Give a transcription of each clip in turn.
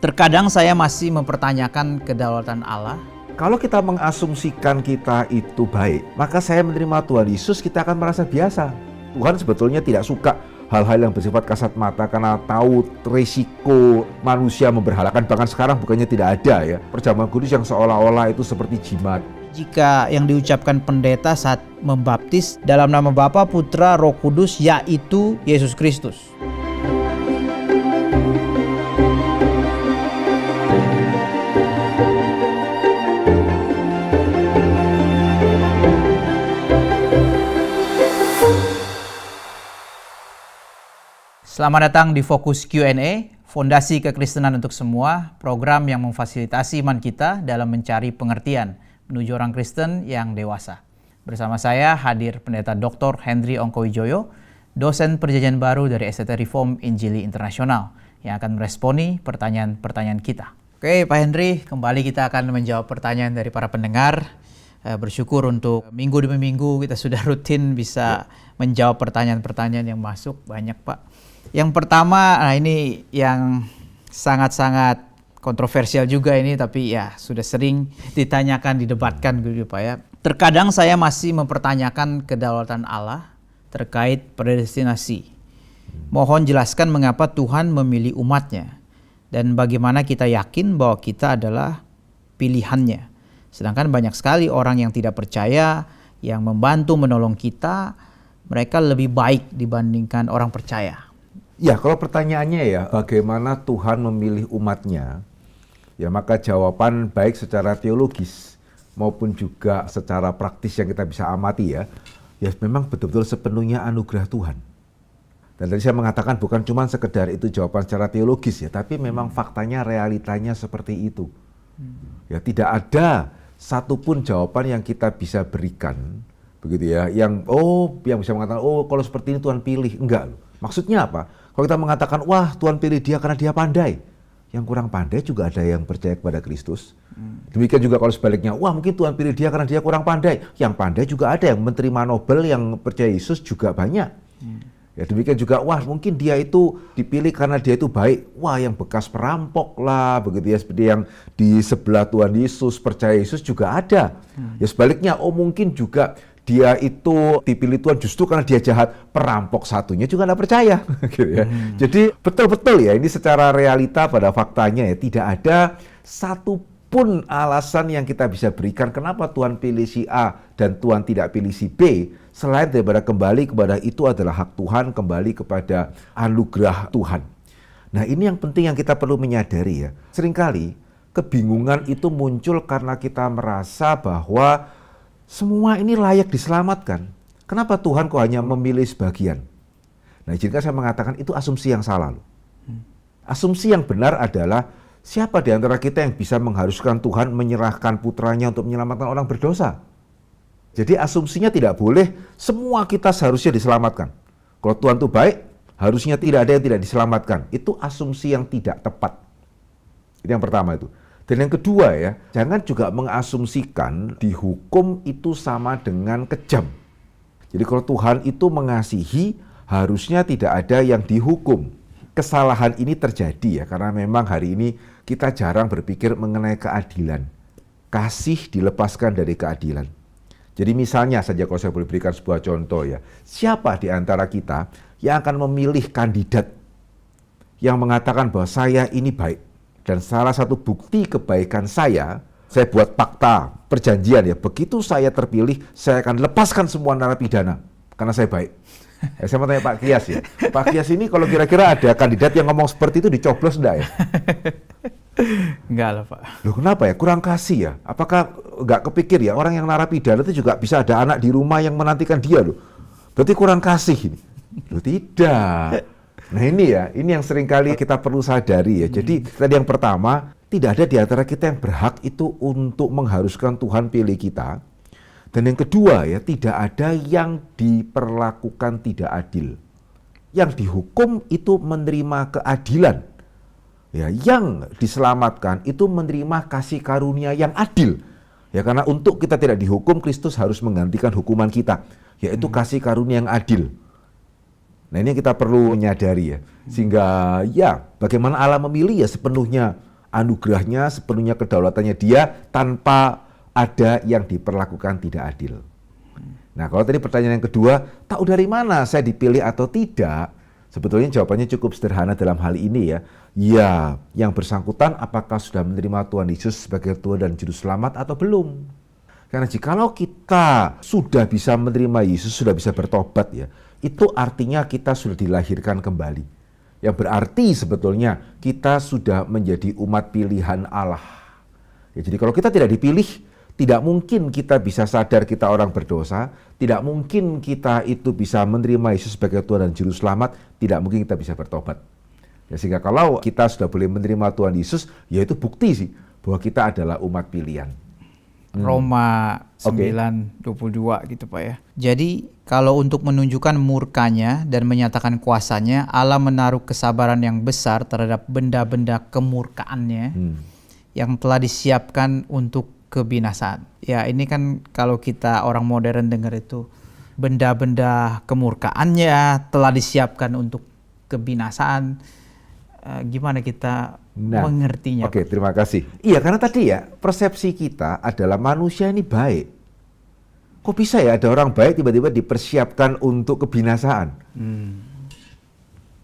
Terkadang saya masih mempertanyakan kedaulatan Allah. Kalau kita mengasumsikan kita itu baik, maka saya menerima Tuhan Yesus, kita akan merasa biasa. Tuhan sebetulnya tidak suka hal-hal yang bersifat kasat mata karena tahu risiko manusia memberhalakan. Bahkan sekarang bukannya tidak ada ya, perjamuan kudus yang seolah-olah itu seperti jimat. Jika yang diucapkan pendeta saat membaptis dalam nama Bapa, Putra, Roh Kudus, yaitu Yesus Kristus. Selamat datang di Fokus Q&A, Fondasi Kekristenan untuk Semua, program yang memfasilitasi iman kita dalam mencari pengertian menuju orang Kristen yang dewasa. Bersama saya hadir Pendeta Dr. Henry Ongkowijoyo, dosen Perjanjian Baru dari STT Reform Injili Internasional, yang akan meresponi pertanyaan-pertanyaan kita. Oke Pak Henry, kembali kita akan menjawab pertanyaan dari para pendengar. Bersyukur untuk minggu demi minggu kita sudah rutin bisa menjawab pertanyaan-pertanyaan yang masuk, banyak Pak. Yang pertama, ini yang sangat-sangat kontroversial juga ini, tapi ya sudah sering ditanyakan, didebatkan gitu Pak ya. Terkadang saya masih mempertanyakan kedaulatan Allah terkait predestinasi. Mohon jelaskan mengapa Tuhan memilih umatnya dan bagaimana kita yakin bahwa kita adalah pilihannya. Sedangkan banyak sekali orang yang tidak percaya, yang membantu menolong kita, mereka lebih baik dibandingkan orang percaya. Ya, kalau pertanyaannya ya, bagaimana Tuhan memilih umatnya? Ya, maka jawaban baik secara teologis maupun juga secara praktis yang kita bisa amati ya memang betul-betul sepenuhnya anugerah Tuhan. Dan tadi saya mengatakan bukan cuma sekedar itu jawaban secara teologis ya, tapi memang faktanya, realitanya seperti itu. Ya, tidak ada satupun jawaban yang kita bisa berikan, begitu ya, yang bisa mengatakan, kalau seperti ini Tuhan pilih. Enggak loh. Maksudnya apa? Kalau kita mengatakan, wah Tuhan pilih dia karena dia pandai. Yang kurang pandai juga ada yang percaya kepada Kristus. Demikian juga kalau sebaliknya, wah mungkin Tuhan pilih dia karena dia kurang pandai. Yang pandai juga ada, yang menerima Nobel yang percaya Yesus juga banyak. Ya, demikian juga, wah mungkin dia itu dipilih karena dia itu baik. Wah yang bekas perampok lah, begitu ya, seperti yang di sebelah Tuhan Yesus, percaya Yesus juga ada. Ya sebaliknya, mungkin juga dia itu dipilih Tuhan justru karena dia jahat, perampok satunya juga nggak percaya. Gitu ya. Jadi betul-betul ya, ini secara realita pada faktanya ya, tidak ada satupun alasan yang kita bisa berikan kenapa Tuhan pilih si A dan Tuhan tidak pilih si B, selain daripada kembali kepada itu adalah hak Tuhan, kembali kepada anugerah Tuhan. Nah ini yang penting yang kita perlu menyadari ya. Seringkali kebingungan itu muncul karena kita merasa bahwa semua ini layak diselamatkan. Kenapa Tuhan kok hanya memilih sebagian? Nah, izinkan saya mengatakan itu asumsi yang salah loh. Asumsi yang benar adalah siapa di antara kita yang bisa mengharuskan Tuhan menyerahkan putranya untuk menyelamatkan orang berdosa? Jadi asumsinya tidak boleh semua kita seharusnya diselamatkan. Kalau Tuhan itu baik, harusnya tidak ada yang tidak diselamatkan. Itu asumsi yang tidak tepat. Itu yang pertama itu. Dan yang kedua ya, jangan juga mengasumsikan dihukum itu sama dengan kejam. Jadi kalau Tuhan itu mengasihi, harusnya tidak ada yang dihukum. Kesalahan ini terjadi ya, karena memang hari ini kita jarang berpikir mengenai keadilan. Kasih dilepaskan dari keadilan. Jadi misalnya saja kalau saya boleh berikan sebuah contoh ya, siapa di antara kita yang akan memilih kandidat yang mengatakan bahwa saya ini baik? Dan salah satu bukti kebaikan saya buat fakta perjanjian ya. Begitu saya terpilih, saya akan lepaskan semua narapidana karena saya baik. Saya mau tanya Pak Kias ya. Pak Kias ini kalau kira-kira ada kandidat yang ngomong seperti itu dicoblos enggak ya? Enggak lah Pak. Loh kenapa ya? Kurang kasih ya? Apakah enggak kepikir ya orang yang narapidana itu juga bisa ada anak di rumah yang menantikan dia loh. Berarti kurang kasih ini. Loh tidak. Nah ini yang seringkali kita perlu sadari ya. Jadi tadi yang pertama, tidak ada di antara kita yang berhak itu untuk mengharuskan Tuhan pilih kita. Dan yang kedua ya, tidak ada yang diperlakukan tidak adil. Yang dihukum itu menerima keadilan. Ya, yang diselamatkan itu menerima kasih karunia yang adil. Ya, karena untuk kita tidak dihukum, Kristus harus menggantikan hukuman kita, yaitu kasih karunia yang adil. Nah ini yang kita perlu menyadari ya. Sehingga ya bagaimana Allah memilih ya sepenuhnya anugerahnya, sepenuhnya kedaulatannya Dia tanpa ada yang diperlakukan tidak adil. Nah, kalau tadi pertanyaan yang kedua, tahu dari mana saya dipilih atau tidak? Sebetulnya jawabannya cukup sederhana dalam hal ini ya. Ya, yang bersangkutan apakah sudah menerima Tuhan Yesus sebagai Tuhan dan Juru Selamat atau belum? Karena jikalau kita sudah bisa menerima Yesus, sudah bisa bertobat ya, itu artinya kita sudah dilahirkan kembali. Yang berarti sebetulnya kita sudah menjadi umat pilihan Allah. Ya, jadi kalau kita tidak dipilih, tidak mungkin kita bisa sadar kita orang berdosa, tidak mungkin kita itu bisa menerima Yesus sebagai Tuhan dan Juru Selamat, tidak mungkin kita bisa bertobat. Ya, sehingga kalau kita sudah boleh menerima Tuhan Yesus, ya itu bukti sih bahwa kita adalah umat pilihan. Roma 9:22 gitu Pak ya. Jadi kalau untuk menunjukkan murkanya dan menyatakan kuasanya, Allah menaruh kesabaran yang besar terhadap benda-benda kemurkaannya yang telah disiapkan untuk kebinasaan. Ya ini kan kalau kita orang modern dengar itu, benda-benda kemurkaannya telah disiapkan untuk kebinasaan. Gimana kita mengertinya? Oke, terima kasih. Iya, karena tadi ya, persepsi kita adalah manusia ini baik. Kok bisa ya ada orang baik tiba-tiba dipersiapkan untuk kebinasaan?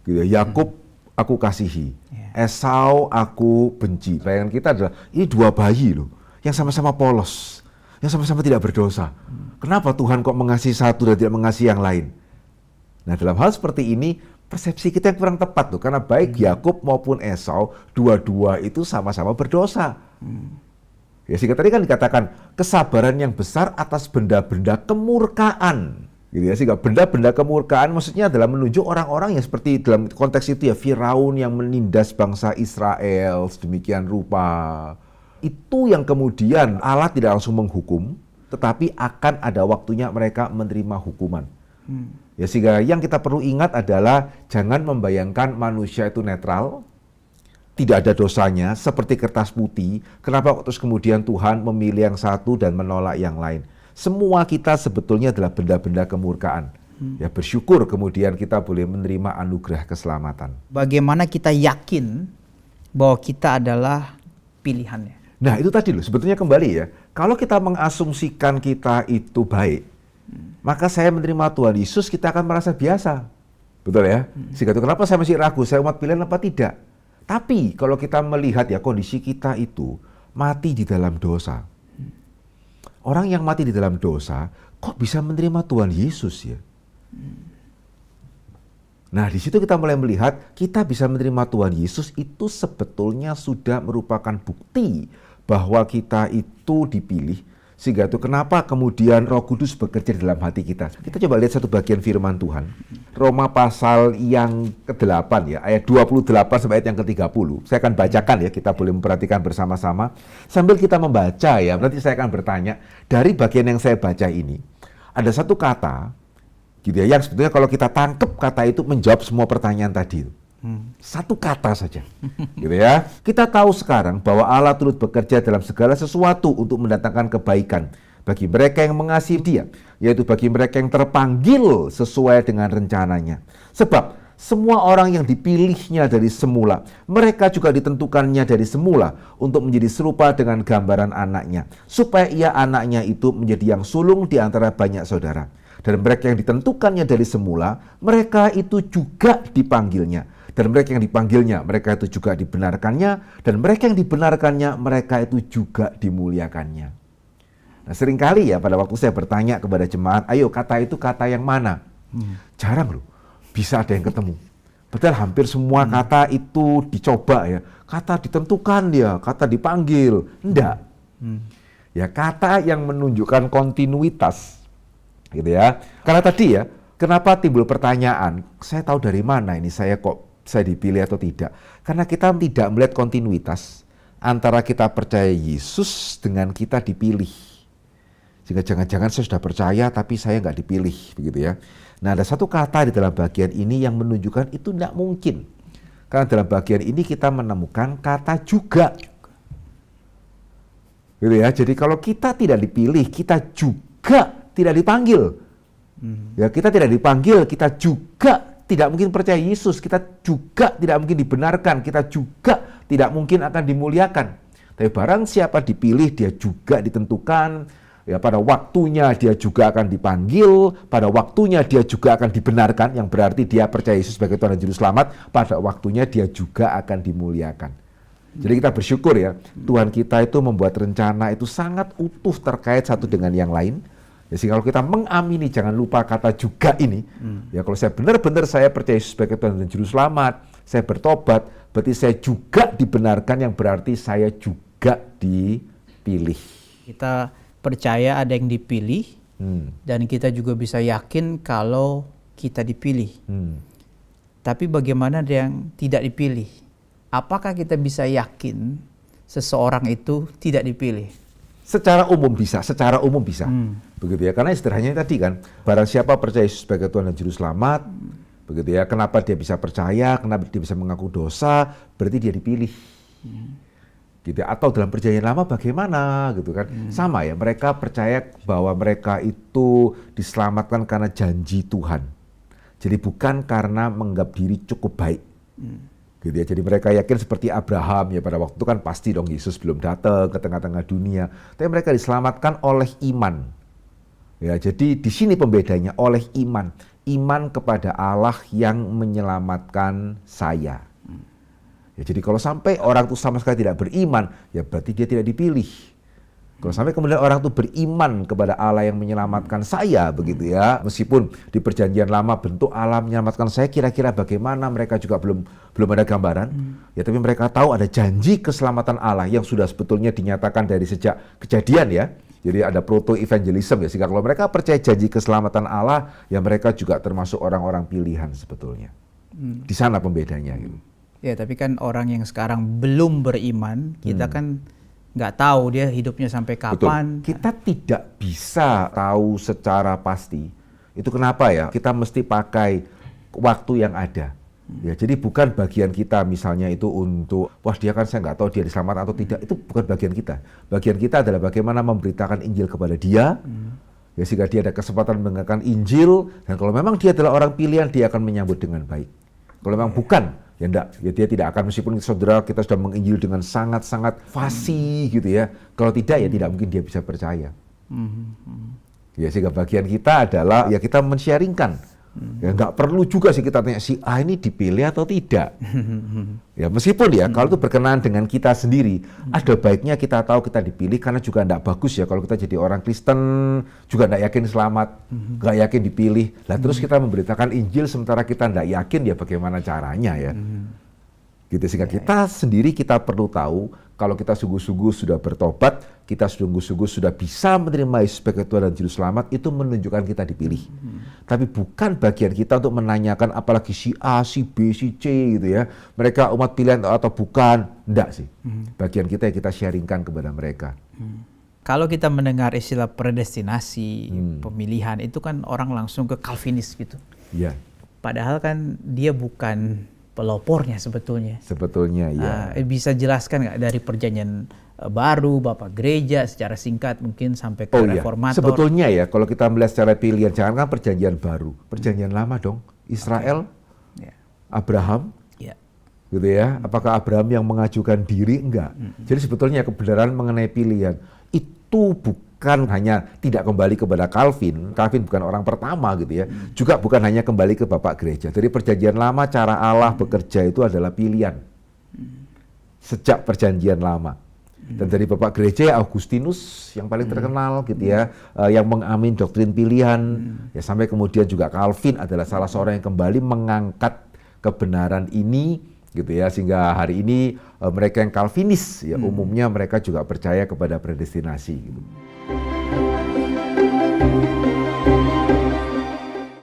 Gitu ya, Yakub aku kasihi, Esau aku benci. Bayangan kita adalah, ini dua bayi loh, yang sama-sama polos, yang sama-sama tidak berdosa. Kenapa Tuhan kok mengasihi satu dan tidak mengasihi yang lain? Nah, dalam hal seperti ini, persepsi kita yang kurang tepat tuh, karena baik Yakub maupun Esau, dua-dua itu sama-sama berdosa. Ya, sehingga tadi kan dikatakan kesabaran yang besar atas benda-benda kemurkaan. Gitu ya, sehingga benda-benda kemurkaan maksudnya adalah menunjuk orang-orang yang seperti dalam konteks itu ya, Firaun yang menindas bangsa Israel sedemikian rupa. Itu yang kemudian Allah tidak langsung menghukum, tetapi akan ada waktunya mereka menerima hukuman. Ya, sehingga yang kita perlu ingat adalah jangan membayangkan manusia itu netral, tidak ada dosanya, seperti kertas putih. Kenapa terus kemudian Tuhan memilih yang satu dan menolak yang lain? Semua kita sebetulnya adalah benda-benda kemurkaan. Ya, bersyukur kemudian kita boleh menerima anugerah keselamatan. Bagaimana kita yakin bahwa kita adalah pilihannya? Nah, itu tadi loh, sebetulnya kembali ya, kalau kita mengasumsikan kita itu baik, maka saya menerima Tuhan Yesus, kita akan merasa biasa. Betul ya? Sehingga itu kenapa saya masih ragu, saya umat pilihan apa tidak? Tapi kalau kita melihat ya kondisi kita itu mati di dalam dosa. Orang yang mati di dalam dosa, kok bisa menerima Tuhan Yesus ya? Nah, di situ kita mulai melihat kita bisa menerima Tuhan Yesus itu sebetulnya sudah merupakan bukti bahwa kita itu dipilih. Sehingga itu kenapa kemudian Roh Kudus bekerja di dalam hati kita. Kita coba lihat satu bagian firman Tuhan. Roma pasal yang ke-8 ya, ayat 28 sampai ayat yang ke-30. Saya akan bacakan ya, kita boleh memperhatikan bersama-sama. Sambil kita membaca ya, nanti saya akan bertanya, dari bagian yang saya baca ini, ada satu kata, gitu ya, yang sebetulnya kalau kita tangkap kata itu menjawab semua pertanyaan tadi. Satu kata saja, gitu ya. Kita tahu sekarang bahwa Allah turut bekerja dalam segala sesuatu untuk mendatangkan kebaikan bagi mereka yang mengasihi Dia, yaitu bagi mereka yang terpanggil sesuai dengan rencananya. Sebab semua orang yang dipilihnya dari semula, mereka juga ditentukannya dari semula untuk menjadi serupa dengan gambaran anaknya, supaya ia anaknya itu menjadi yang sulung di antara banyak saudara. Dan mereka yang ditentukannya dari semula, mereka itu juga dipanggilnya. Dan mereka yang dipanggilnya, mereka itu juga dibenarkannya. Dan mereka yang dibenarkannya, mereka itu juga dimuliakannya. Nah, seringkali ya pada waktu saya bertanya kepada jemaat, ayo kata itu kata yang mana? Jarang loh, bisa ada yang ketemu. Betul, hampir semua kata itu dicoba ya. Kata ditentukan dia, kata dipanggil. Enggak. Ya, kata yang menunjukkan kontinuitas. Gitu ya. Karena tadi ya, kenapa timbul pertanyaan, saya tahu dari mana ini saya dipilih atau tidak. Karena kita tidak melihat kontinuitas antara kita percaya Yesus dengan kita dipilih. Sehingga jangan-jangan saya sudah percaya tapi saya nggak dipilih, begitu ya. Nah, ada satu kata di dalam bagian ini yang menunjukkan itu tidak mungkin. Karena dalam bagian ini kita menemukan kata juga. Gitu ya. Jadi kalau kita tidak dipilih, kita juga tidak dipanggil. Ya, kita tidak dipanggil, kita juga tidak mungkin percaya Yesus, kita juga tidak mungkin dibenarkan, kita juga tidak mungkin akan dimuliakan. Tapi barang siapa dipilih, dia juga ditentukan, ya pada waktunya dia juga akan dipanggil, pada waktunya dia juga akan dibenarkan, yang berarti dia percaya Yesus sebagai Tuhan dan Juru Selamat, pada waktunya dia juga akan dimuliakan. Jadi kita bersyukur ya, Tuhan kita itu membuat rencana itu sangat utuh terkait satu dengan yang lain. Ya, sehingga kalau kita mengamini, jangan lupa kata juga ini. Ya kalau saya benar-benar saya percaya Yesus sebagai Tuhan dan Juru Selamat, saya bertobat, berarti saya juga dibenarkan, yang berarti saya juga dipilih. Kita percaya ada yang dipilih, dan kita juga bisa yakin kalau kita dipilih. Tapi bagaimana ada yang tidak dipilih? Apakah kita bisa yakin seseorang itu tidak dipilih? Secara umum bisa. Begitu ya. Karena sederhananya tadi kan, barang siapa percaya Yesus sebagai Tuhan dan Juru Selamat, begitu ya. Kenapa dia bisa percaya, kenapa dia bisa mengaku dosa, berarti dia dipilih. Gitu ya. Atau dalam perjanjian lama bagaimana gitu kan. Sama ya, mereka percaya bahwa mereka itu diselamatkan karena janji Tuhan. Jadi bukan karena menganggap diri cukup baik. Gitu ya. Jadi mereka yakin seperti Abraham ya, pada waktu itu kan pasti dong Yesus belum datang ke tengah-tengah dunia, tapi mereka diselamatkan oleh iman. Ya, jadi di sini pembedanya, oleh iman kepada Allah yang menyelamatkan saya. Ya, jadi kalau sampai orang itu sama sekali tidak beriman, ya berarti dia tidak dipilih. Kalau sampai kemudian orang itu beriman kepada Allah yang menyelamatkan saya, begitu ya. Meskipun di perjanjian lama bentuk Allah menyelamatkan saya kira-kira bagaimana, mereka juga belum ada gambaran. Ya, tapi mereka tahu ada janji keselamatan Allah yang sudah sebetulnya dinyatakan dari sejak kejadian ya. Jadi ada proto-evangelism ya. Sehingga kalau mereka percaya janji keselamatan Allah, ya mereka juga termasuk orang-orang pilihan sebetulnya. Di sana pembedanya gitu. Ya, tapi kan orang yang sekarang belum beriman, kita kan nggak tahu dia hidupnya sampai kapan. Betul. Kita tidak bisa tahu secara pasti. Itu kenapa ya? Kita mesti pakai waktu yang ada. Ya, jadi bukan bagian kita misalnya itu untuk, wah dia kan saya nggak tahu dia diselamatkan atau tidak. Itu bukan bagian kita. Bagian kita adalah bagaimana memberitakan Injil kepada dia. Ya, sehingga dia ada kesempatan mendengarkan Injil. Dan kalau memang dia adalah orang pilihan, dia akan menyambut dengan baik. Kalau memang bukan, ya enggak, ya dia tidak akan, meskipun saudara kita sudah menginjil dengan sangat-sangat fasih gitu ya. Kalau tidak ya tidak mungkin dia bisa percaya. Ya, sehingga bagian kita adalah ya kita men-sharingkan. Ya enggak perlu juga sih kita tanya si A ini dipilih atau tidak. Ya meskipun ya kalau itu berkenaan dengan kita sendiri, ada baiknya kita tahu kita dipilih, karena juga enggak bagus ya kalau kita jadi orang Kristen juga enggak yakin selamat, enggak yakin dipilih. Lah terus kita memberitakan Injil sementara kita enggak yakin, ya bagaimana caranya ya. Gitu, sehingga kita sendiri kita perlu tahu kalau kita sungguh-sungguh sudah bertobat, kita sungguh-sungguh sudah bisa menerima Yesus sebagai Tuhan dan Juru Selamat, itu menunjukkan kita dipilih. Tapi bukan bagian kita untuk menanyakan apalagi si A, si B, si C gitu ya. Mereka umat pilihan atau bukan, enggak sih. Bagian kita yang kita sharingkan kepada mereka. Kalau kita mendengar istilah predestinasi, pemilihan, itu kan orang langsung ke Calvinis gitu. Iya. Padahal kan dia bukan pelopornya sebetulnya. Sebetulnya ya. Bisa jelaskan nggak dari perjanjian baru, Bapak Gereja secara singkat mungkin sampai ke reformator? Sebetulnya ya kalau kita melihat secara pilihan, jangankan perjanjian baru, perjanjian lama dong. Israel, Abraham, gitu ya. Apakah Abraham yang mengajukan diri? Enggak. Jadi sebetulnya kebenaran mengenai pilihan itu bukan hanya tidak kembali kepada Calvin. Calvin bukan orang pertama gitu ya. Juga bukan hanya kembali ke Bapak Gereja. Dari perjanjian lama cara Allah bekerja itu adalah pilihan. Sejak perjanjian lama. Dan dari Bapak Gereja Augustinus yang paling terkenal gitu ya, yang mengamin doktrin pilihan. Ya sampai kemudian juga Calvin adalah salah seorang yang kembali mengangkat kebenaran ini gitu ya, sehingga hari ini mereka yang Calvinis ya umumnya mereka juga percaya kepada predestinasi gitu.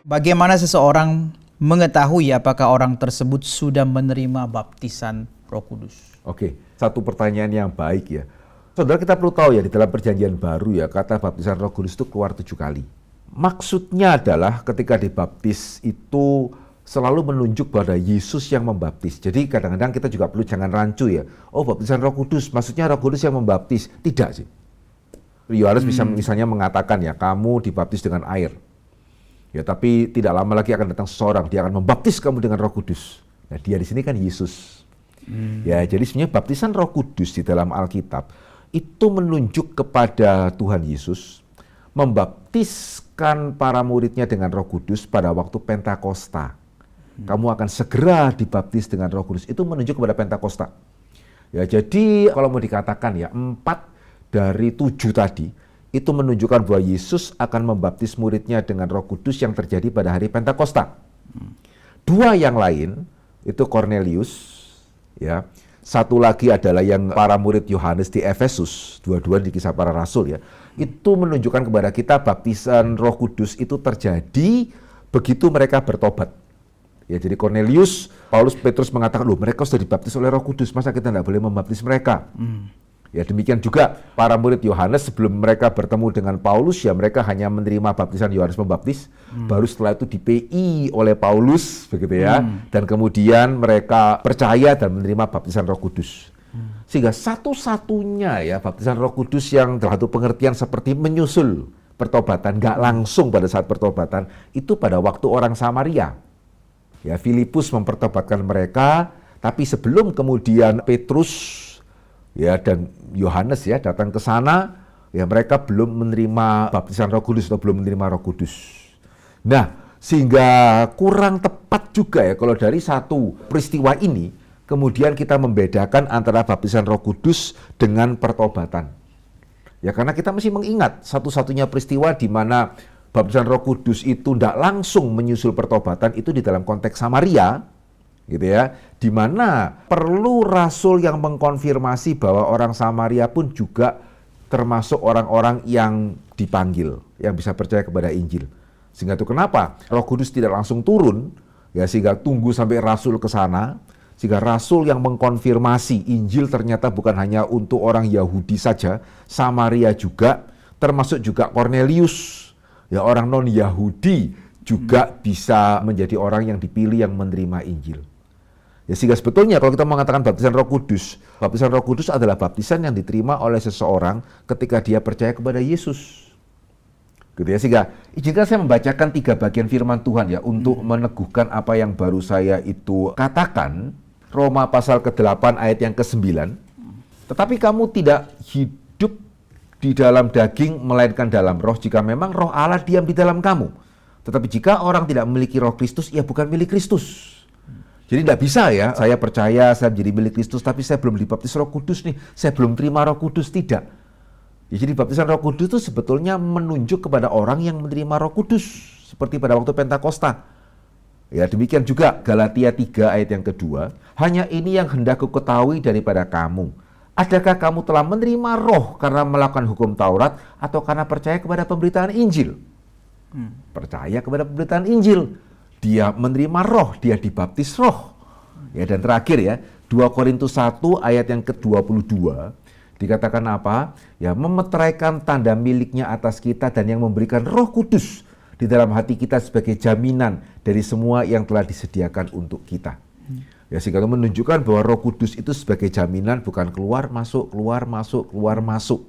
Bagaimana seseorang mengetahui apakah orang tersebut sudah menerima baptisan Roh Kudus? Oke, satu pertanyaan yang baik ya. Saudara, kita perlu tahu ya di dalam perjanjian baru ya, kata baptisan Roh Kudus itu keluar 7 kali. Maksudnya adalah ketika dibaptis itu selalu menunjuk pada Yesus yang membaptis. Jadi kadang-kadang kita juga perlu jangan rancu ya. Oh, baptisan Roh Kudus, maksudnya Roh Kudus yang membaptis. Tidak sih. Yohanes bisa misalnya mengatakan ya, kamu dibaptis dengan air. Ya, tapi tidak lama lagi akan datang seseorang, dia akan membaptis kamu dengan Roh Kudus. Nah, dia di sini kan Yesus. Ya, jadi sebenarnya baptisan Roh Kudus di dalam Alkitab itu menunjuk kepada Tuhan Yesus membaptiskan para muridnya dengan Roh Kudus pada waktu Pentakosta. Kamu akan segera dibaptis dengan Roh Kudus. Itu menunjuk kepada Pentakosta. Ya, jadi kalau mau dikatakan ya 4 dari 7 tadi itu menunjukkan bahwa Yesus akan membaptis muridnya dengan Roh Kudus yang terjadi pada hari Pentakosta. 2 yang lain itu Cornelius. Ya, satu lagi adalah yang para murid Yohanes di Efesus, dua-dua di Kisah Para Rasul ya. Itu menunjukkan kepada kita baptisan Roh Kudus itu terjadi begitu mereka bertobat. Ya, jadi Cornelius, Paulus, Petrus mengatakan, loh mereka sudah dibaptis oleh Roh Kudus, masa kita tidak boleh membaptis mereka? Ya, demikian juga para murid Yohanes sebelum mereka bertemu dengan Paulus, ya mereka hanya menerima baptisan Yohanes Pembaptis, baru setelah itu di-PI oleh Paulus, begitu ya, dan kemudian mereka percaya dan menerima baptisan Roh Kudus. Sehingga satu-satunya ya baptisan Roh Kudus yang dalam satu pengertian seperti menyusul pertobatan, nggak langsung pada saat pertobatan, itu pada waktu orang Samaria. Ya, Filipus mempertobatkan mereka, tapi sebelum kemudian Petrus ya dan Yohanes ya datang ke sana, ya mereka belum menerima baptisan Roh Kudus atau belum menerima Roh Kudus. Nah, sehingga kurang tepat juga ya kalau dari satu peristiwa ini kemudian kita membedakan antara baptisan Roh Kudus dengan pertobatan. Ya, karena kita mesti mengingat satu-satunya peristiwa di mana baptisan Roh Kudus itu tidak langsung menyusul pertobatan itu di dalam konteks Samaria. Gitu ya, di mana perlu rasul yang mengkonfirmasi bahwa orang Samaria pun juga termasuk orang-orang yang dipanggil, yang bisa percaya kepada Injil. Sehingga itu kenapa Roh Kudus tidak langsung turun, ya sehingga tunggu sampai rasul ke sana, sehingga rasul yang mengkonfirmasi Injil ternyata bukan hanya untuk orang Yahudi saja, Samaria juga, termasuk juga Cornelius, ya orang non-Yahudi juga bisa menjadi orang yang dipilih yang menerima Injil. Ya, sehingga sebetulnya kalau kita mengatakan baptisan Roh Kudus adalah baptisan yang diterima oleh seseorang ketika dia percaya kepada Yesus. Gitu ya, sehingga izinkan saya membacakan 3 bagian firman Tuhan ya untuk meneguhkan apa yang baru saya itu katakan. Roma pasal ke-8 ayat yang ke-9. Tetapi kamu tidak hidup di dalam daging melainkan dalam roh, jika memang roh Allah diam di dalam kamu. Tetapi jika orang tidak memiliki Roh Kristus, ia bukan milik Kristus. Jadi tidak bisa ya, saya percaya saya menjadi milik Kristus, tapi saya belum dibaptis Roh Kudus nih, saya belum terima Roh Kudus, tidak. Ya, jadi baptisan Roh Kudus itu sebetulnya menunjuk kepada orang yang menerima Roh Kudus, seperti pada waktu Pentakosta. Ya, demikian juga Galatia 3 ayat yang kedua, hanya ini yang hendak ku ketahui daripada kamu. Adakah kamu telah menerima roh karena melakukan hukum Taurat atau karena percaya kepada pemberitaan Injil? Percaya kepada pemberitaan Injil. Dia menerima roh, dia dibaptis roh. Ya, dan terakhir ya, 2 Korintus 1 ayat yang ke-22 dikatakan apa? Ya, memeteraikan tanda miliknya atas kita dan yang memberikan Roh Kudus di dalam hati kita sebagai jaminan dari semua yang telah disediakan untuk kita. Ya, sehingga menunjukkan bahwa Roh Kudus itu sebagai jaminan, bukan keluar masuk, keluar masuk, keluar masuk.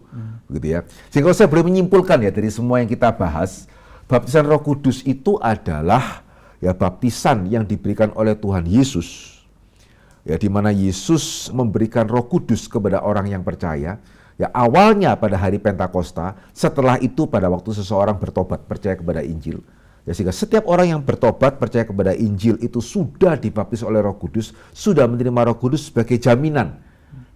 Begitu ya. Sehingga saya boleh menyimpulkan ya dari semua yang kita bahas, baptisan Roh Kudus itu adalah ya baptisan yang diberikan oleh Tuhan Yesus. Ya, di mana Yesus memberikan Roh Kudus kepada orang yang percaya. Ya, awalnya pada hari Pentakosta, setelah itu pada waktu seseorang bertobat percaya kepada Injil. Ya, sehingga setiap orang yang bertobat percaya kepada Injil itu sudah dibaptis oleh Roh Kudus, sudah menerima Roh Kudus sebagai jaminan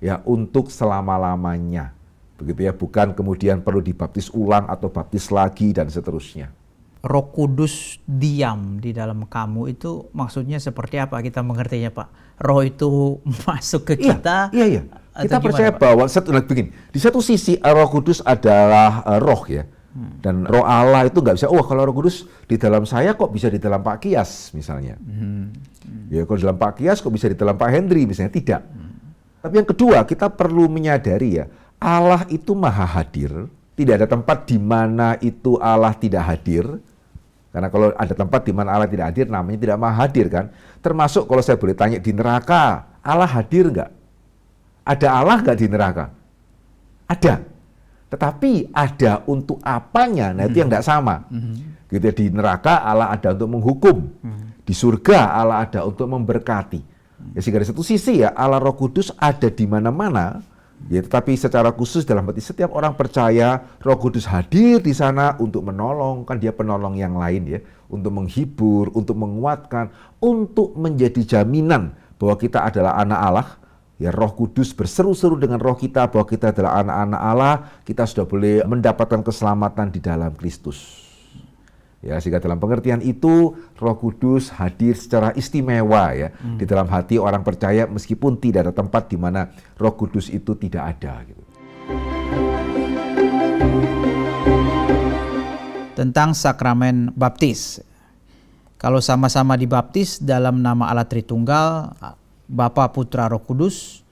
ya untuk selama-lamanya. Begitu ya, bukan kemudian perlu dibaptis ulang atau baptis lagi dan seterusnya. Roh Kudus diam di dalam kamu itu maksudnya seperti apa kita mengertinya, Pak? Roh itu masuk ke kita? Iya. Kita percaya bahwa begini, di satu sisi Roh Kudus adalah roh ya. Dan roh Allah itu nggak bisa, kalau Roh Kudus di dalam saya kok bisa di dalam Pak Kias misalnya. Ya, kalau di dalam Pak Kias kok bisa di dalam Pak Hendri misalnya, tidak. Tapi yang kedua, kita perlu menyadari ya, Allah itu maha hadir. Tidak ada tempat di mana itu Allah tidak hadir. Karena kalau ada tempat di mana Allah tidak hadir, namanya tidak maha hadir kan. Termasuk kalau saya boleh tanya di neraka, Allah hadir nggak? Ada Allah nggak di neraka? Ada. Tetapi ada untuk apanya, nah itu yang nggak sama. Gitu ya, di neraka Allah ada untuk menghukum. Di surga Allah ada untuk memberkati. Ya, sehingga dari satu sisi ya Allah Roh Kudus ada di mana-mana, ya, tetapi secara khusus dalam hati setiap orang percaya Roh Kudus hadir di sana untuk menolong, kan dia penolong yang lain ya, untuk menghibur, untuk menguatkan, untuk menjadi jaminan bahwa kita adalah anak Allah. Ya, Roh Kudus berseru-seru dengan roh kita bahwa kita adalah anak-anak Allah, kita sudah boleh mendapatkan keselamatan di dalam Kristus. Ya, sehingga dalam pengertian itu Roh Kudus hadir secara istimewa ya di dalam hati orang percaya meskipun tidak ada tempat di mana Roh Kudus itu tidak ada gitu. Tentang sakramen baptis. Kalau sama-sama dibaptis dalam nama Allah Tritunggal, Bapa, Putra, Roh Kudus.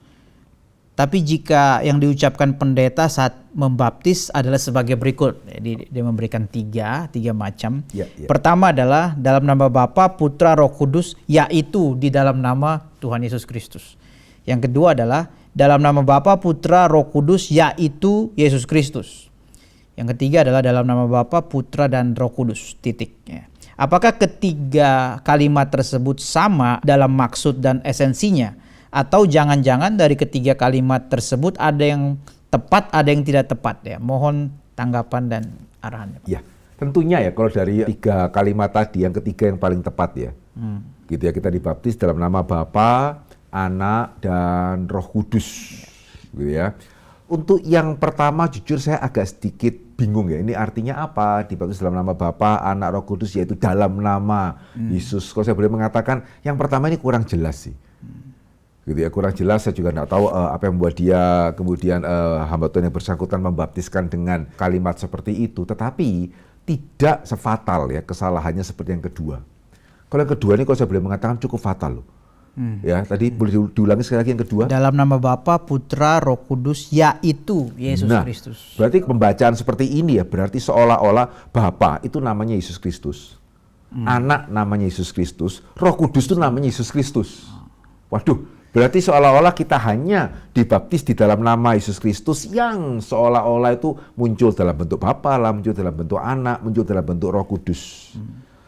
Tapi jika yang diucapkan pendeta saat membaptis adalah sebagai berikut. Jadi dia memberikan tiga macam. Ya. Pertama adalah dalam nama Bapa, Putra, Roh Kudus, yaitu di dalam nama Tuhan Yesus Kristus. Yang kedua adalah dalam nama Bapa, Putra, Roh Kudus, yaitu Yesus Kristus. Yang ketiga adalah dalam nama Bapa, Putra, dan Roh Kudus. Titik. Apakah ketiga kalimat tersebut sama dalam maksud dan esensinya? Atau jangan-jangan dari ketiga kalimat tersebut ada yang tepat, ada yang tidak tepat ya. Mohon tanggapan dan arahannya. Ya, tentunya ya kalau dari tiga kalimat tadi yang ketiga yang paling tepat ya. Gitu ya, kita dibaptis dalam nama Bapa, Anak, dan Roh Kudus. Gitu ya. Untuk yang pertama jujur saya agak sedikit bingung ya. Ini artinya apa? Dibaptis dalam nama Bapa, Anak, Roh Kudus, yaitu dalam nama Yesus. Kalau saya boleh mengatakan yang pertama ini kurang jelas sih. Gitu ya, kurang jelas, saya juga tidak tahu apa yang membuat dia kemudian hamba Tuhan yang bersangkutan membaptiskan dengan kalimat seperti itu, tetapi tidak sefatal ya kesalahannya seperti yang kedua. Kalau yang kedua ini kalau saya boleh mengatakan cukup fatal loh. Ya, tadi boleh diulangi sekali lagi yang kedua. Dalam nama Bapa, Putra, Roh Kudus, yaitu Yesus Kristus. Berarti pembacaan seperti ini ya, berarti seolah-olah Bapa itu namanya Yesus Kristus. Anak namanya Yesus Kristus, Roh Kudus itu namanya Yesus Kristus. Waduh, berarti seolah-olah kita hanya dibaptis di dalam nama Yesus Kristus yang seolah-olah itu muncul dalam bentuk Bapa, muncul dalam bentuk Anak, muncul dalam bentuk Roh Kudus.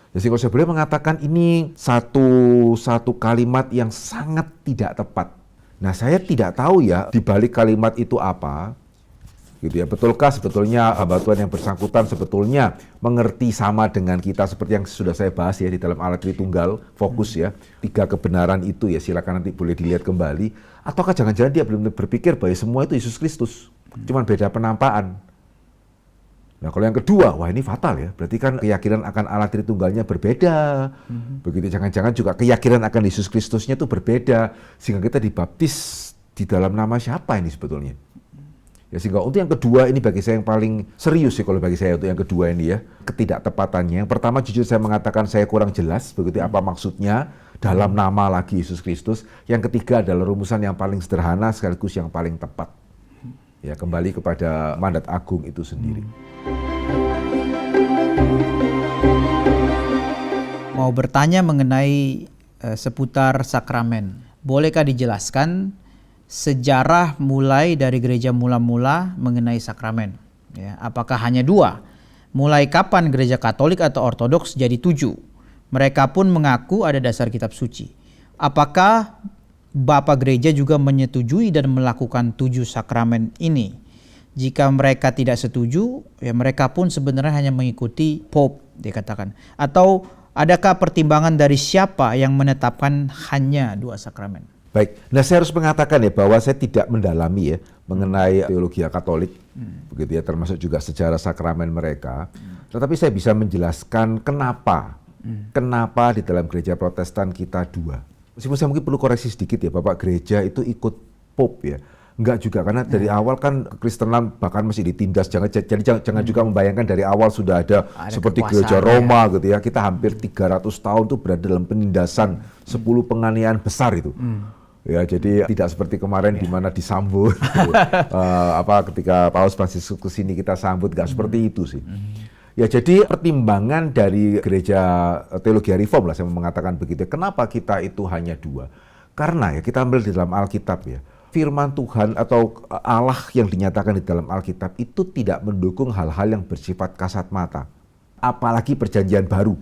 Jadi kalau saya boleh mengatakan ini satu kalimat yang sangat tidak tepat. Nah, saya tidak tahu ya di balik kalimat itu apa. Gitu ya. Betulkah sebetulnya hamba Tuhan yang bersangkutan sebetulnya mengerti sama dengan kita seperti yang sudah saya bahas ya di dalam Allah Tritunggal, fokus ya. Tiga kebenaran itu ya, silakan nanti boleh dilihat kembali. Ataukah jangan-jangan dia belum berpikir bahwa semua itu Yesus Kristus, cuman beda penampaan. Nah, kalau yang kedua, wah ini fatal ya. Berarti kan keyakinan akan Allah Tritunggalnya berbeda. Begitu jangan-jangan juga keyakinan akan Yesus Kristusnya itu berbeda. Sehingga kita dibaptis di dalam nama siapa ini sebetulnya? Ya, sehingga untuk yang kedua ini bagi saya yang paling serius sih kalau bagi saya untuk yang kedua ini ya. Ketidaktepatannya. Yang pertama jujur saya mengatakan saya kurang jelas. Begitu apa maksudnya dalam nama lagi Yesus Kristus. Yang ketiga adalah rumusan yang paling sederhana sekaligus yang paling tepat. Ya, kembali kepada mandat agung itu sendiri. Mau bertanya mengenai seputar sakramen. Bolehkah dijelaskan sejarah mulai dari gereja mula-mula mengenai sakramen? Ya, apakah hanya dua? Mulai kapan gereja Katolik atau Ortodoks jadi 7? Mereka pun mengaku ada dasar kitab suci. Apakah Bapak Gereja juga menyetujui dan melakukan 7 sakramen ini? Jika mereka tidak setuju, ya mereka pun sebenarnya hanya mengikuti Pope, dikatakan. Atau adakah pertimbangan dari siapa yang menetapkan hanya 2 sakramen? Baik, nah saya harus mengatakan ya bahwa saya tidak mendalami ya mengenai teologi Katolik, begitu ya, termasuk juga sejarah sakramen mereka. Tetapi saya bisa menjelaskan kenapa di dalam gereja Protestan kita 2. Meskipun saya mungkin perlu koreksi sedikit ya, Bapak Gereja itu ikut Pope ya. Enggak juga, karena dari awal kan kekristenan bahkan masih ditindas. Jangan juga membayangkan dari awal sudah ada seperti gereja Roma ya. Gitu ya. Kita hampir 300 tahun tuh berada dalam penindasan 10 penganiayaan besar itu. Ya, jadi tidak seperti kemarin di mana disambut gitu. Ketika Paus Fransiskus kesini kita sambut, enggak seperti itu sih. Ya, jadi pertimbangan dari gereja teologi reform lah saya mengatakan begitu. Kenapa kita itu hanya 2? Karena ya kita ambil di dalam Alkitab ya. Firman Tuhan atau Allah yang dinyatakan di dalam Alkitab itu tidak mendukung hal-hal yang bersifat kasat mata. Apalagi perjanjian baru.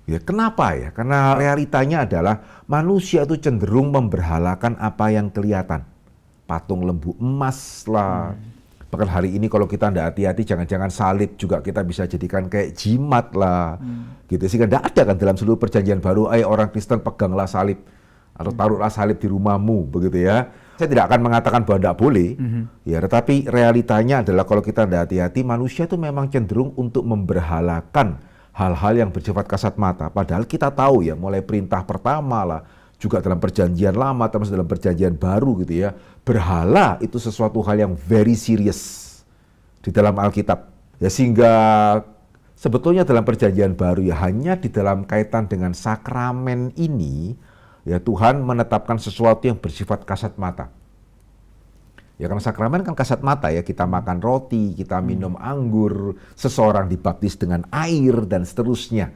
Ya, kenapa ya? Karena realitanya adalah manusia itu cenderung memberhalakan apa yang kelihatan. Patung lembu emas lah. Bahkan hari ini kalau kita tidak hati-hati, jangan-jangan salib juga kita bisa jadikan kayak jimat lah. Gitu. Sehingga tidak ada kan dalam seluruh perjanjian baru, orang Kristen peganglah salib. Atau taruhlah salib di rumahmu, begitu ya. Saya tidak akan mengatakan bahwa tidak boleh. Ya, tetapi realitanya adalah kalau kita tidak hati-hati, manusia itu memang cenderung untuk memberhalakan hal-hal yang bersifat kasat mata. Padahal kita tahu ya, mulai perintah pertama lah, juga dalam perjanjian lama, termasuk dalam perjanjian baru gitu ya. Berhala itu sesuatu hal yang very serious di dalam Alkitab. Ya, sehingga sebetulnya dalam perjanjian baru ya, hanya di dalam kaitan dengan sakramen ini, ya Tuhan menetapkan sesuatu yang bersifat kasat mata. Ya karena sakramen kan kasat mata ya, kita makan roti, kita minum anggur, seseorang dibaptis dengan air, dan seterusnya.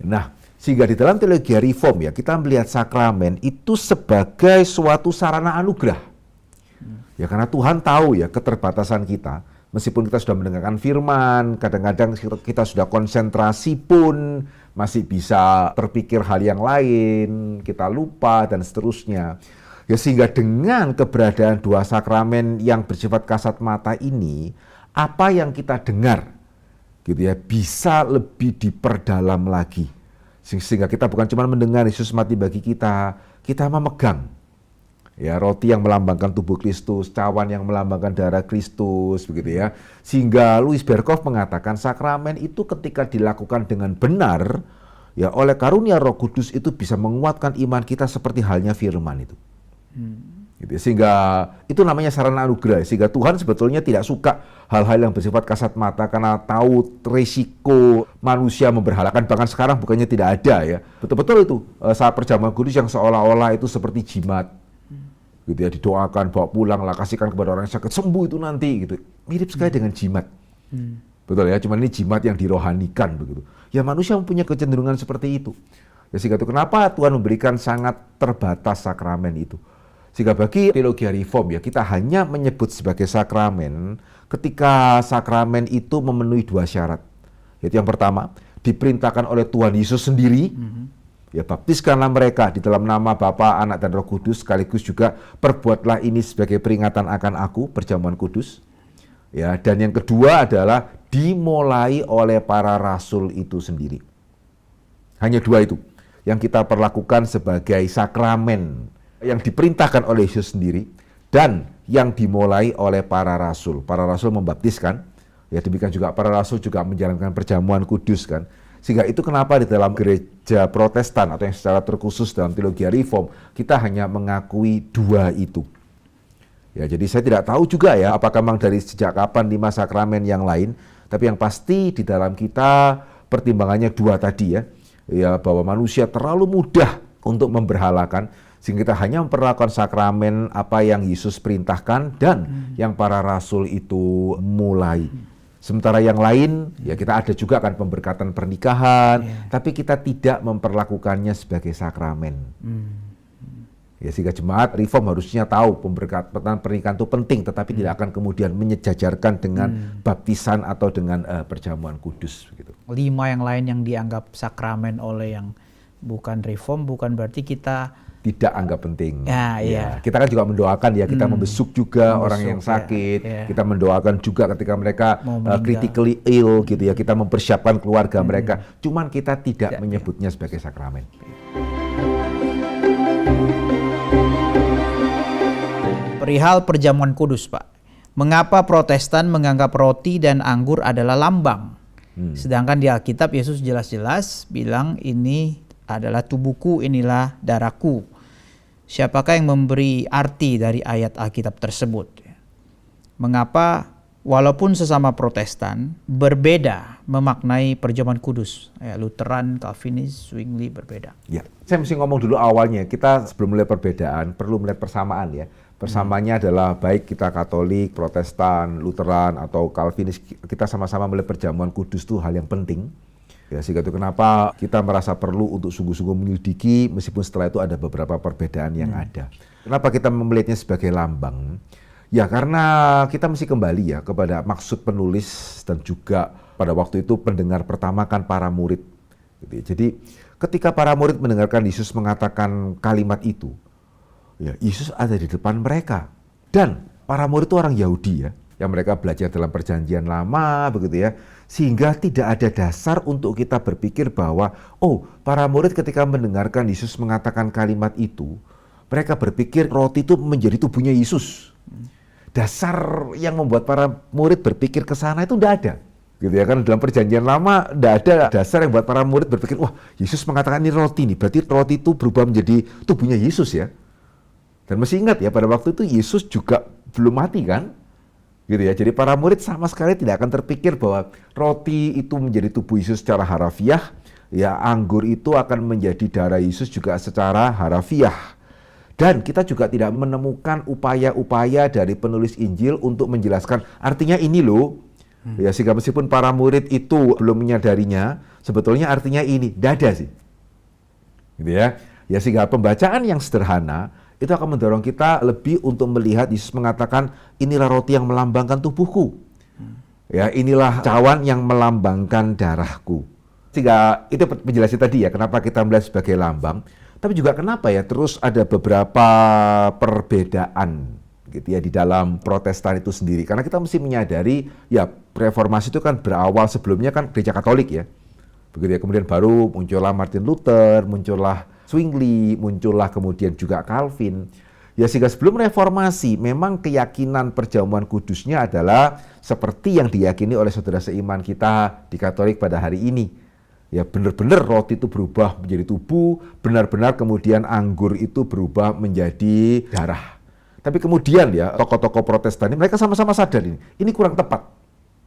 Nah, sehingga di dalam teologi reform ya, kita melihat sakramen itu sebagai suatu sarana anugerah. Ya karena Tuhan tahu ya keterbatasan kita, meskipun kita sudah mendengarkan firman, kadang-kadang kita sudah konsentrasi pun masih bisa terpikir hal yang lain, kita lupa, dan seterusnya. Ya sehingga dengan keberadaan dua sakramen yang bersifat kasat mata ini, apa yang kita dengar gitu ya bisa lebih diperdalam lagi. Sehingga kita bukan cuma mendengar Yesus mati bagi kita memegang ya roti yang melambangkan tubuh Kristus, cawan yang melambangkan darah Kristus, begitu ya. Sehingga Louis Berkhof mengatakan sakramen itu ketika dilakukan dengan benar ya oleh karunia Roh Kudus itu bisa menguatkan iman kita seperti halnya firman itu. Gitu. Sehingga itu namanya sarana anugerah. Sehingga Tuhan sebetulnya tidak suka hal-hal yang bersifat kasat mata karena tahu risiko manusia memberhalakan. Bahkan sekarang bukannya tidak ada ya. Betul-betul itu saat perjamuan kudus yang seolah-olah itu seperti jimat. Gitu ya, didoakan, bawa pulang lah, kasihkan kepada orang yang sakit, sembuh itu nanti gitu. Mirip sekali dengan jimat. Betul ya, cuman ini jimat yang dirohanikan begitu. Ya manusia mempunyai kecenderungan seperti itu. Ya sehingga itu kenapa Tuhan memberikan sangat terbatas sakramen itu. Sehingga bagi teologi reform ya, kita hanya menyebut sebagai sakramen ketika sakramen itu memenuhi dua syarat. Yaitu yang pertama, diperintahkan oleh Tuhan Yesus sendiri, ya baptiskanlah mereka di dalam nama Bapa, Anak, dan Roh Kudus, sekaligus juga perbuatlah ini sebagai peringatan akan aku, perjamuan kudus. Ya, dan yang kedua adalah dimulai oleh para rasul itu sendiri. Hanya dua itu yang kita perlakukan sebagai sakramen yang diperintahkan oleh Yesus sendiri dan yang dimulai oleh para rasul. Para rasul membaptiskan, ya demikian juga para rasul juga menjalankan perjamuan kudus kan. Sehingga itu kenapa di dalam gereja Protestan atau yang secara terkhusus dalam teologi reform kita hanya mengakui dua itu. Ya, jadi saya tidak tahu juga ya apakah memang dari sejak kapan 5 sakramen yang lain, tapi yang pasti di dalam kita pertimbangannya dua tadi ya. Ya bahwa manusia terlalu mudah untuk memberhalakan, sehingga kita hanya memperlakukan sakramen apa yang Yesus perintahkan dan yang para rasul itu mulai. Sementara yang lain, ya kita ada juga kan pemberkatan pernikahan, tapi kita tidak memperlakukannya sebagai sakramen. Ya sehingga jemaat reform harusnya tahu pemberkatan pernikahan itu penting, tetapi tidak akan kemudian menyejajarkan dengan baptisan atau dengan perjamuan kudus. Gitu. 5 yang lain yang dianggap sakramen oleh yang bukan reform bukan berarti kita tidak anggap penting. Ya, iya. Kita kan juga mendoakan ya, kita membesuk juga orang yang sakit, kita mendoakan juga ketika mereka critically ill gitu ya, kita mempersiapkan keluarga mereka. Cuman kita tidak menyebutnya sebagai sakramen. Perihal perjamuan kudus, Pak. Mengapa Protestan menganggap roti dan anggur adalah lambang? Sedangkan di Alkitab Yesus jelas-jelas bilang ini adalah tubuhku, inilah darahku. Siapakah yang memberi arti dari ayat Alkitab tersebut? Mengapa walaupun sesama Protestan berbeda memaknai perjamuan kudus? Lutheran, Calvinis, Zwingli berbeda. Ya, saya mesti ngomong dulu awalnya. Kita sebelum melihat perbedaan perlu melihat persamaan ya. Persamaannya adalah baik kita Katolik, Protestan, Lutheran atau Calvinis, kita sama-sama melihat perjamuan kudus itu hal yang penting. Ya, sehingga itu kenapa kita merasa perlu untuk sungguh-sungguh menyelidiki meskipun setelah itu ada beberapa perbedaan yang ada. Kenapa kita melihatnya sebagai lambang? Ya karena kita mesti kembali ya kepada maksud penulis dan juga pada waktu itu pendengar pertama kan para murid. Gitu ya. Jadi ketika para murid mendengarkan Yesus mengatakan kalimat itu, ya Yesus ada di depan mereka. Dan para murid itu orang Yahudi ya, yang mereka belajar dalam perjanjian lama begitu ya. Sehingga tidak ada dasar untuk kita berpikir bahwa, oh, para murid ketika mendengarkan Yesus mengatakan kalimat itu, mereka berpikir roti itu menjadi tubuhnya Yesus. Dasar yang membuat para murid berpikir ke sana itu tidak ada. Gitu ya kan, dalam perjanjian lama tidak ada dasar yang buat para murid berpikir, wah, Yesus mengatakan ini roti nih, berarti roti itu berubah menjadi tubuhnya Yesus ya. Dan mesti ingat ya, pada waktu itu Yesus juga belum mati kan? Gitu ya. Jadi para murid sama sekali tidak akan terpikir bahwa roti itu menjadi tubuh Yesus secara harafiah, ya anggur itu akan menjadi darah Yesus juga secara harafiah. Dan kita juga tidak menemukan upaya-upaya dari penulis Injil untuk menjelaskan artinya ini loh. Ya sehingga meskipun para murid itu belum menyadarinya, sebetulnya artinya ini, tidak ada sih. Gitu ya. Ya sehingga pembacaan yang sederhana itu akan mendorong kita lebih untuk melihat Yesus mengatakan inilah roti yang melambangkan tubuhku. Ya, inilah cawan yang melambangkan darahku. Sehingga itu penjelasan tadi ya, kenapa kita melihat sebagai lambang. Tapi juga kenapa ya terus ada beberapa perbedaan gitu ya di dalam Protestan itu sendiri. Karena kita mesti menyadari ya reformasi itu kan berawal sebelumnya kan gereja Katolik ya. Begitu ya, kemudian baru muncullah Martin Luther, muncullah Zwingli, muncullah kemudian juga Calvin. Ya sehingga sebelum reformasi memang keyakinan perjamuan kudusnya adalah seperti yang diyakini oleh saudara seiman kita di Katolik pada hari ini. Ya benar-benar roti itu berubah menjadi tubuh, benar-benar kemudian anggur itu berubah menjadi darah. Tapi kemudian ya tokoh-tokoh Protestan ini mereka sama-sama sadar ini kurang tepat.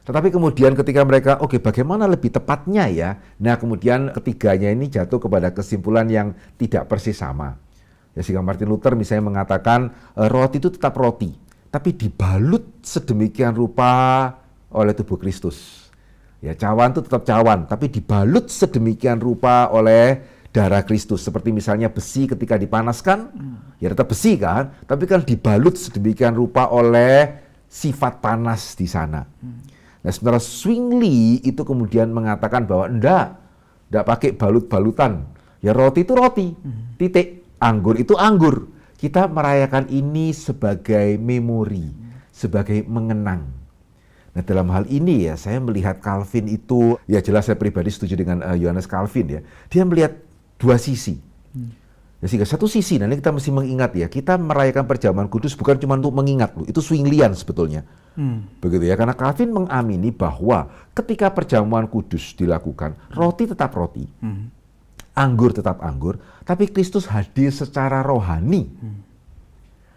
Tetapi kemudian ketika mereka, oke, bagaimana lebih tepatnya ya? Nah kemudian ketiganya ini jatuh kepada kesimpulan yang tidak persis sama. Ya sehingga Martin Luther misalnya mengatakan roti itu tetap roti, tapi dibalut sedemikian rupa oleh tubuh Kristus. Ya cawan itu tetap cawan, tapi dibalut sedemikian rupa oleh darah Kristus. Seperti misalnya besi ketika dipanaskan, ya tetap besi kan, tapi kan dibalut sedemikian rupa oleh sifat panas di sana. Nah sementara Zwingli itu kemudian mengatakan bahwa enggak pakai balut-balutan. Ya roti itu roti, titik. Anggur itu anggur. Kita merayakan ini sebagai memori, sebagai mengenang. Nah dalam hal ini ya saya melihat Calvin itu, ya jelas saya pribadi setuju dengan Johannes Calvin ya. Dia melihat dua sisi. Ya, sehingga satu sisi, nanti kita mesti mengingat ya, kita merayakan perjamuan kudus bukan cuma untuk mengingat loh, itu Zwinglian sebetulnya. Begitu ya, karena Calvin mengamini bahwa ketika perjamuan kudus dilakukan, roti tetap roti, anggur tetap anggur, tapi Kristus hadir secara rohani.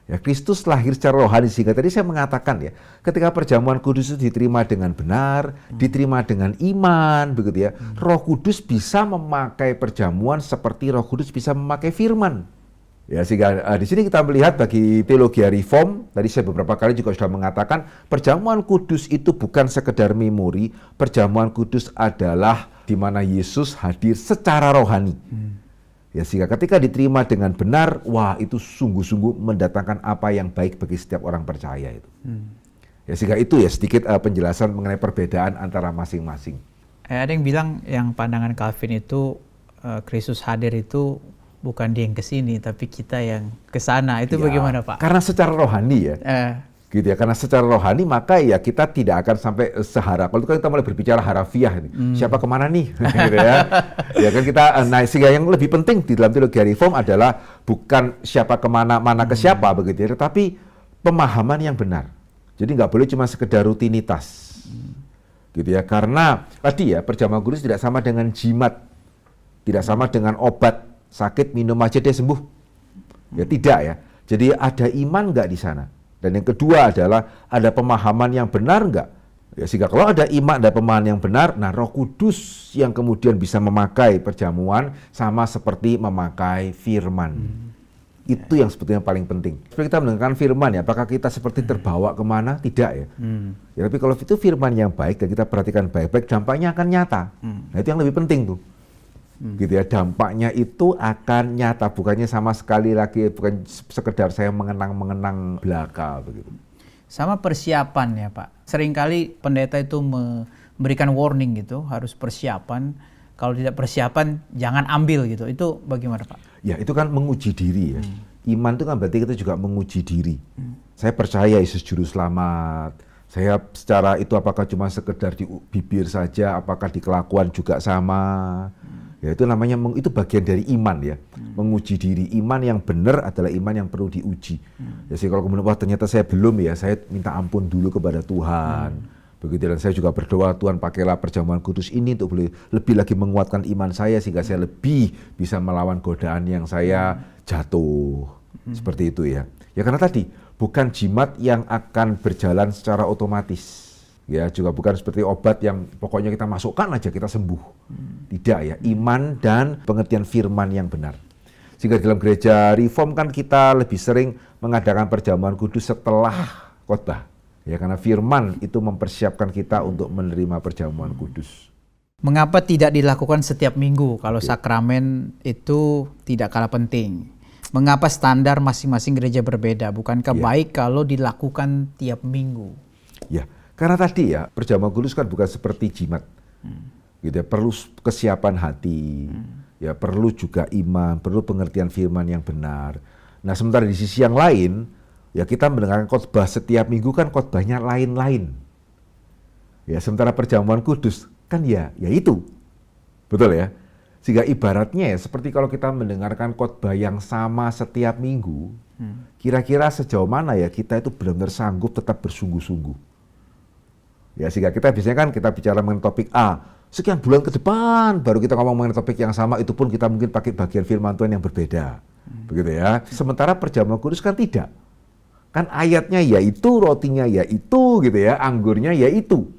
Ya, Kristus lahir secara rohani, sehingga tadi saya mengatakan ya, ketika perjamuan kudus itu diterima dengan benar, diterima dengan iman, begitu ya, Roh Kudus bisa memakai perjamuan seperti Roh Kudus bisa memakai firman. Ya, sehingga di sini kita melihat bagi teologi reform, tadi saya beberapa kali juga sudah mengatakan, perjamuan kudus itu bukan sekedar memori, perjamuan kudus adalah di mana Yesus hadir secara rohani. Ya, sehingga ketika diterima dengan benar, wah itu sungguh-sungguh mendatangkan apa yang baik bagi setiap orang percaya itu. Ya, sehingga itu ya sedikit penjelasan mengenai perbedaan antara masing-masing. Ada yang bilang yang pandangan Calvin itu Kristus hadir itu bukan dia yang ke sini, tapi kita yang ke sana. Itu ya, bagaimana Pak? Karena secara rohani ya. Gitu ya, karena secara rohani maka ya kita tidak akan sampai seharap. Kalau kan kita mulai berbicara harafiah nih, siapa kemana nih, gitu ya. Ya kan kita, nah sehingga yang lebih penting di dalam teologi reform adalah bukan siapa kemana, mana ke siapa begitu ya, tetapi pemahaman yang benar. Jadi nggak boleh cuma sekedar rutinitas, gitu ya. Karena tadi ya perjamuan kudus tidak sama dengan jimat, tidak sama dengan obat sakit minum aja dia sembuh, ya tidak ya. Jadi ada iman nggak di sana? Dan yang kedua adalah ada pemahaman yang benar enggak? Ya, sehingga kalau ada iman, ada pemahaman yang benar, nah Roh Kudus yang kemudian bisa memakai perjamuan sama seperti memakai firman. Itu yang sebetulnya paling penting. Seperti kita mendengarkan firman ya, apakah kita seperti terbawa kemana? Tidak ya. Ya, tapi kalau itu firman yang baik dan kita perhatikan baik-baik, dampaknya akan nyata. Nah itu yang lebih penting tuh. Gitu ya, dampaknya itu akan nyata, bukannya sama sekali lagi bukan sekedar saya mengenang belaka begitu. Sama persiapan ya Pak. Seringkali pendeta itu memberikan warning gitu, harus persiapan kalau tidak persiapan jangan ambil gitu. Itu bagaimana Pak? Ya itu kan menguji diri ya. Iman itu kan berarti kita juga menguji diri. Saya percaya Yesus Juru Selamat. Saya secara itu apakah cuma sekedar di bibir saja, apakah di kelakuan juga sama. Ya itu namanya, itu bagian dari iman ya. Menguji diri. Iman yang benar adalah iman yang perlu diuji. Jadi kalau kemudian wah ternyata saya belum ya, saya minta ampun dulu kepada Tuhan. Begitu, dan saya juga berdoa, Tuhan pakailah perjamuan kudus ini untuk boleh lebih lagi menguatkan iman saya sehingga saya lebih bisa melawan godaan yang saya jatuh. Seperti itu ya. Ya karena tadi bukan jimat yang akan berjalan secara otomatis. Ya juga bukan seperti obat yang pokoknya kita masukkan aja kita sembuh. Tidak ya, iman dan pengertian firman yang benar. Sehingga dalam gereja Reform kan kita lebih sering mengadakan perjamuan kudus setelah khotbah. Ya karena firman itu mempersiapkan kita untuk menerima perjamuan kudus. Mengapa tidak dilakukan setiap minggu kalau sakramen itu tidak kalah penting? Mengapa standar masing-masing gereja berbeda? Bukankah baik kalau dilakukan tiap minggu? Ya, karena tadi ya perjamuan kudus kan bukan seperti jimat. Gitu ya, perlu kesiapan hati. Ya, perlu juga iman, perlu pengertian firman yang benar. Nah, sementara di sisi yang lain, ya kita mendengarkan khotbah setiap minggu kan khotbahnya lain-lain. Ya, sementara perjamuan kudus kan ya itu. Betul ya? Sehingga ibaratnya ya seperti kalau kita mendengarkan khotbah yang sama setiap minggu, kira-kira sejauh mana ya kita itu benar-benar sanggup tetap bersungguh-sungguh. Ya sehingga kita biasanya kan kita bicara mengenai topik A, sekian bulan ke depan baru kita ngomong mengenai topik yang sama, itu pun kita mungkin pakai bagian firman Tuhan yang berbeda. Begitu ya. Sementara perjamuan kudus kan tidak. Kan ayatnya yaitu, rotinya yaitu gitu ya, anggurnya yaitu.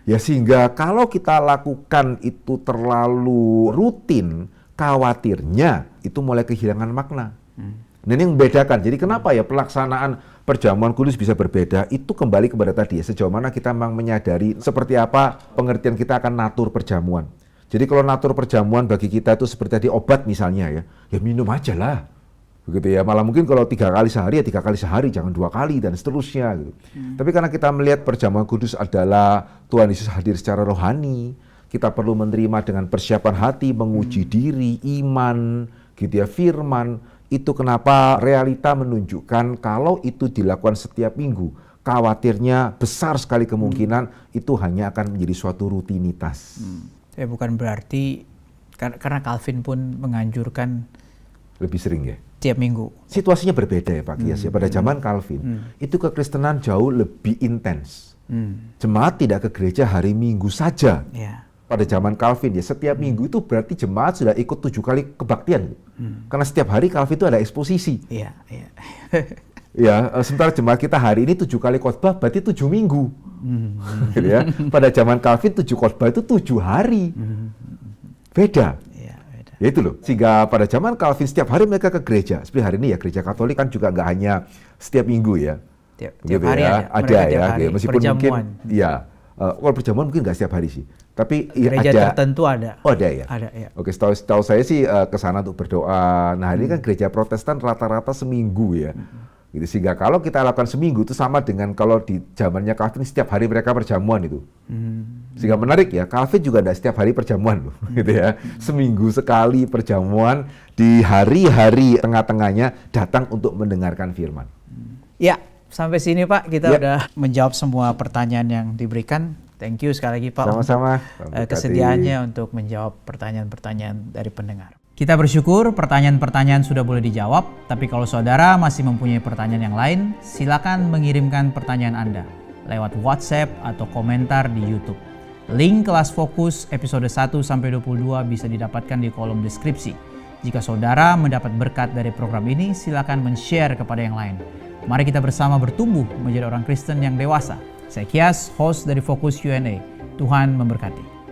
Ya sehingga kalau kita lakukan itu terlalu rutin, khawatirnya itu mulai kehilangan makna. Nah ini yang membedakan. Jadi kenapa ya pelaksanaan perjamuan kudus bisa berbeda? Itu kembali kepada tadi ya, sejauh mana kita memang menyadari seperti apa pengertian kita akan natur perjamuan. Jadi kalau natur perjamuan bagi kita itu seperti tadi obat misalnya ya minum aja lah. Begitu ya, malah mungkin kalau 3 kali sehari ya 3 kali sehari, jangan 2 kali dan seterusnya gitu. Tapi karena kita melihat perjamuan kudus adalah Tuhan Yesus hadir secara rohani, kita perlu menerima dengan persiapan hati, menguji diri, iman, gitu ya, firman. Itu kenapa realita menunjukkan kalau itu dilakukan setiap minggu, khawatirnya besar sekali kemungkinan itu hanya akan menjadi suatu rutinitas. Bukan berarti, karena Calvin pun menganjurkan lebih sering ya? Tiap minggu. Situasinya berbeda ya Pak Kias ya. Pada zaman Calvin, itu kekristenan jauh lebih intens. Jemaat tidak ke gereja hari Minggu saja. Pada zaman Calvin ya, setiap minggu itu berarti jemaat sudah ikut 7 kali kebaktian. Karena setiap hari Calvin itu ada eksposisi. Ya, sementara jemaat kita hari ini 7 kali khotbah berarti 7 minggu. Gitu ya. Pada zaman Calvin 7 khotbah itu 7 hari. Beda. Ya itu loh, sehingga pada zaman Calvin setiap hari mereka ke gereja. Seperti hari ini ya gereja Katolik kan juga nggak hanya setiap minggu ya. Tiap hari ya. Ada ya, hari. meskipun Perjamuan. mungkin ya. Kalau perjamuan mungkin nggak setiap hari sih. Tapi gereja ada, tertentu ada. Oh ada ya? Ada ya. Oke, setahu saya sih ke sana untuk berdoa. Nah ini kan gereja Protestan rata-rata seminggu ya. Gitu, sehingga kalau kita lakukan seminggu itu sama dengan kalau di zamannya Calvin setiap hari mereka perjamuan itu. Sehingga menarik ya, Calvin juga tidak setiap hari perjamuan loh, gitu ya. Seminggu sekali perjamuan, di hari-hari tengah-tengahnya datang untuk mendengarkan firman. Ya, sampai sini Pak kita udah menjawab semua pertanyaan yang diberikan. Thank you sekali lagi Pak. Sama-sama. Kesediaannya untuk menjawab pertanyaan-pertanyaan dari pendengar. Kita bersyukur pertanyaan-pertanyaan sudah boleh dijawab, tapi kalau saudara masih mempunyai pertanyaan yang lain, silakan mengirimkan pertanyaan Anda lewat WhatsApp atau komentar di YouTube. Link kelas fokus episode 1-22 bisa didapatkan di kolom deskripsi. Jika saudara mendapat berkat dari program ini, silakan men-share kepada yang lain. Mari kita bersama bertumbuh menjadi orang Kristen yang dewasa. Saya Kias, host dari Fokus Q&A. Tuhan memberkati.